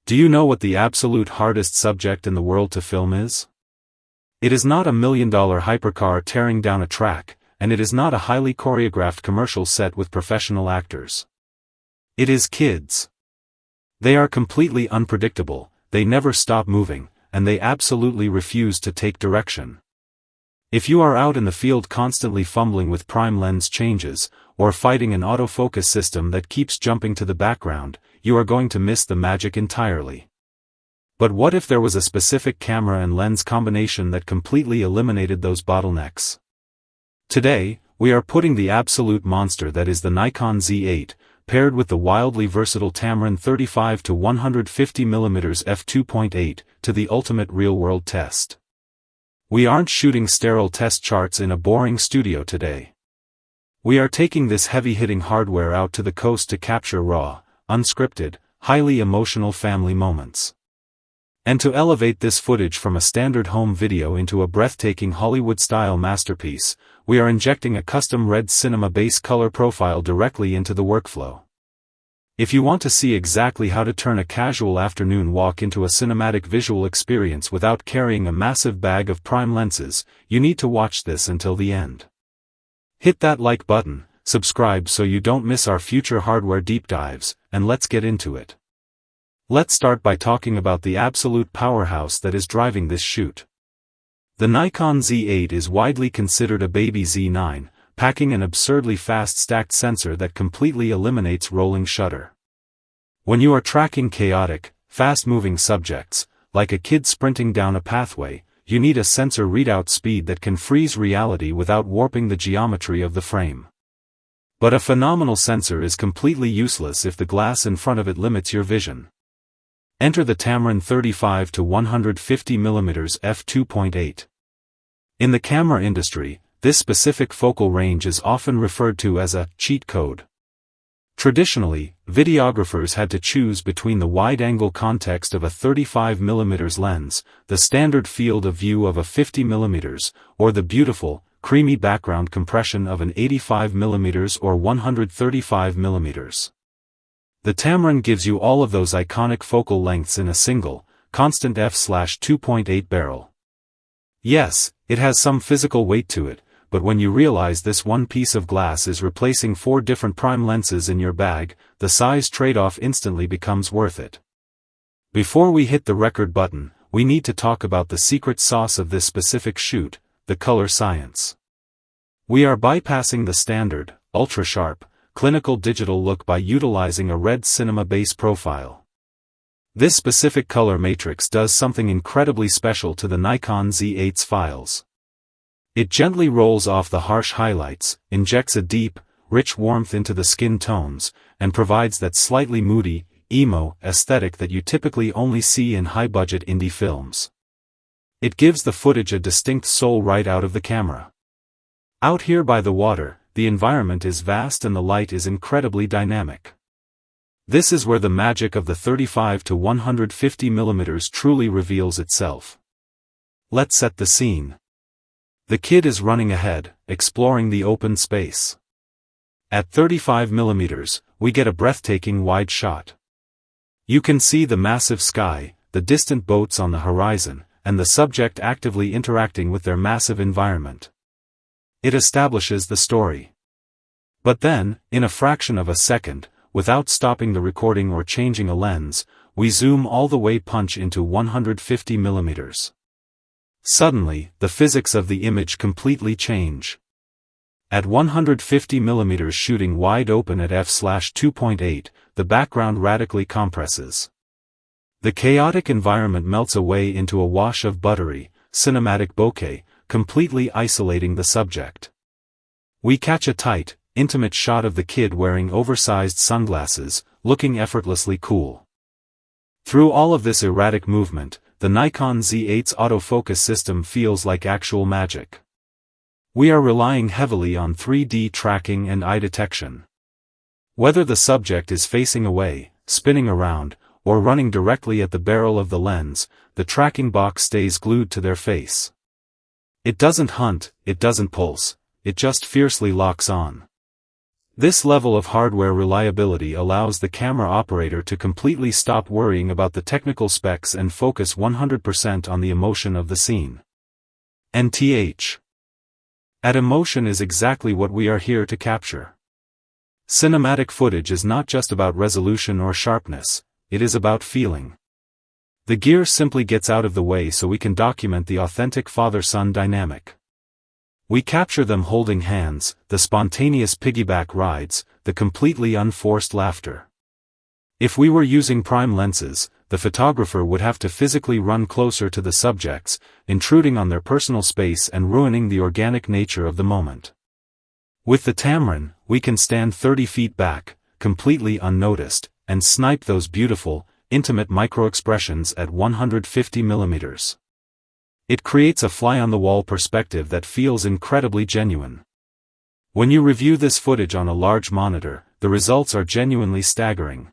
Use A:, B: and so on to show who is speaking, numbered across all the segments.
A: Do you know what the absolute hardest subject in the world to film is? It is not a $1 million hypercar tearing down a track, and it is not a highly choreographed commercial set with professional actors. It is kids. They are completely unpredictable, they never stop moving, and they absolutely refuse to take direction. If you are out in the field constantly fumbling with prime lens changes, or fighting an autofocus system that keeps jumping to the background, you are going to miss the magic entirely. But what if there was a specific camera and lens combination that completely eliminated those bottlenecks? Today, we are putting the absolute monster that is the Nikon Z8, paired with the wildly versatile Tamron 35-150mm f2.8, to the ultimate real-world test. We aren't shooting sterile test charts in a boring studio today. We are taking this heavy-hitting hardware out to the coast to capture raw, unscripted, highly emotional family moments. And to elevate this footage from a standard home video into a breathtaking Hollywood-style masterpiece, we are injecting a custom red cinema base color profile directly into the workflow. If you want to see exactly how to turn a casual afternoon walk into a cinematic visual experience without carrying a massive bag of prime lenses, you need to watch this until the end. Hit that like button, subscribe so you don't miss our future hardware deep dives, and let's get into it. Let's start by talking about the absolute powerhouse that is driving this shoot. The Nikon Z8 is widely considered a baby Z9, packing an absurdly fast stacked sensor that completely eliminates rolling shutter. When you are tracking chaotic, fast-moving subjects, like a kid sprinting down a pathway, you need a sensor readout speed that can freeze reality without warping the geometry of the frame. But a phenomenal sensor is completely useless if the glass in front of it limits your vision. Enter the Tamron 35-150mm f2.8. In the camera industry, this specific focal range is often referred to as a cheat code. Traditionally, videographers had to choose between the wide-angle context of a 35mm lens, the standard field of view of a 50mm, or the beautiful, creamy background compression of an 85mm or 135mm. The Tamron gives you all of those iconic focal lengths in a single, constant f/2.8 barrel. Yes, it has some physical weight to it, but when you realize this one piece of glass is replacing 4 different prime lenses in your bag, the size trade-off instantly becomes worth it. Before we hit the record button, we need to talk about the secret sauce of this specific shoot, the color science. We are bypassing the standard, ultra-sharp, clinical digital look by utilizing a red cinema base profile. This specific color matrix does something incredibly special to the Nikon Z8's files. It gently rolls off the harsh highlights, injects a deep, rich warmth into the skin tones, and provides that slightly moody, emo aesthetic that you typically only see in high-budget indie films. It gives the footage a distinct soul right out of the camera. Out here by the water, the environment is vast and the light is incredibly dynamic. This is where the magic of the 35-150mm truly reveals itself. Let's set the scene. The kid is running ahead, exploring the open space. At 35mm, we get a breathtaking wide shot. You can see the massive sky, the distant boats on the horizon, and the subject actively interacting with their massive environment. It establishes the story. But then, in a fraction of a second, without stopping the recording or changing a lens, we zoom all the way punch into 150mm. Suddenly, the physics of the image completely change. At 150mm shooting wide open at f/2.8, the background radically compresses. The chaotic environment melts away into a wash of buttery, cinematic bokeh, completely isolating the subject. We catch a tight, intimate shot of the kid wearing oversized sunglasses, looking effortlessly cool. Through all of this erratic movement, the Nikon Z8's autofocus system feels like actual magic. We are relying heavily on 3D tracking and eye detection. Whether the subject is facing away, spinning around, or running directly at the barrel of the lens, the tracking box stays glued to their face. It doesn't hunt, it doesn't pulse, it just fiercely locks on. This level of hardware reliability allows the camera operator to completely stop worrying about the technical specs and focus 100% on the emotion of the scene. NTH. At emotion is exactly what we are here to capture. Cinematic footage is not just about resolution or sharpness, it is about feeling. The gear simply gets out of the way so we can document the authentic father-son dynamic. We capture them holding hands, the spontaneous piggyback rides, the completely unforced laughter. If we were using prime lenses, the photographer would have to physically run closer to the subjects, intruding on their personal space and ruining the organic nature of the moment. With the Tamron, we can stand 30 feet back, completely unnoticed, and snipe those beautiful, intimate micro-expressions at 150mm. It creates a fly-on-the-wall perspective that feels incredibly genuine. When you review this footage on a large monitor, the results are genuinely staggering.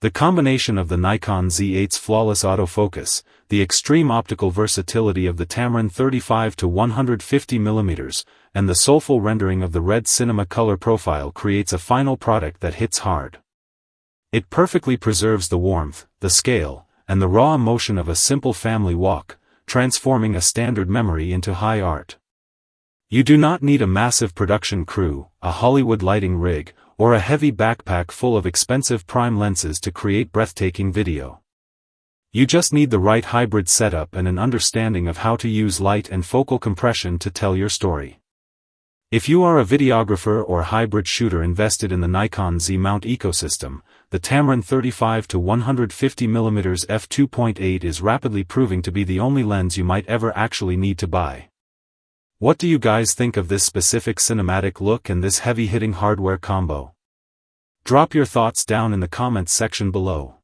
A: The combination of the Nikon Z8's flawless autofocus, the extreme optical versatility of the Tamron 35-150mm, and the soulful rendering of the red cinema color profile creates a final product that hits hard. It perfectly preserves the warmth, the scale, and the raw emotion of a simple family walk, transforming a standard memory into high art. You do not need a massive production crew, a Hollywood lighting rig, or a heavy backpack full of expensive prime lenses to create breathtaking video. You just need the right hybrid setup and an understanding of how to use light and focal compression to tell your story. If you are a videographer or hybrid shooter invested in the Nikon Z mount ecosystem, the Tamron 35-150mm f2.8 is rapidly proving to be the only lens you might ever actually need to buy. What do you guys think of this specific cinematic look and this heavy-hitting hardware combo? Drop your thoughts down in the comments section below.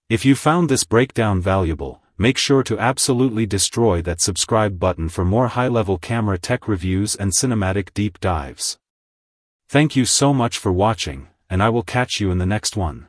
A: If you found this breakdown valuable, make sure to absolutely destroy that subscribe button for more high-level camera tech reviews and cinematic deep dives. Thank you so much for watching, and I will catch you in the next one.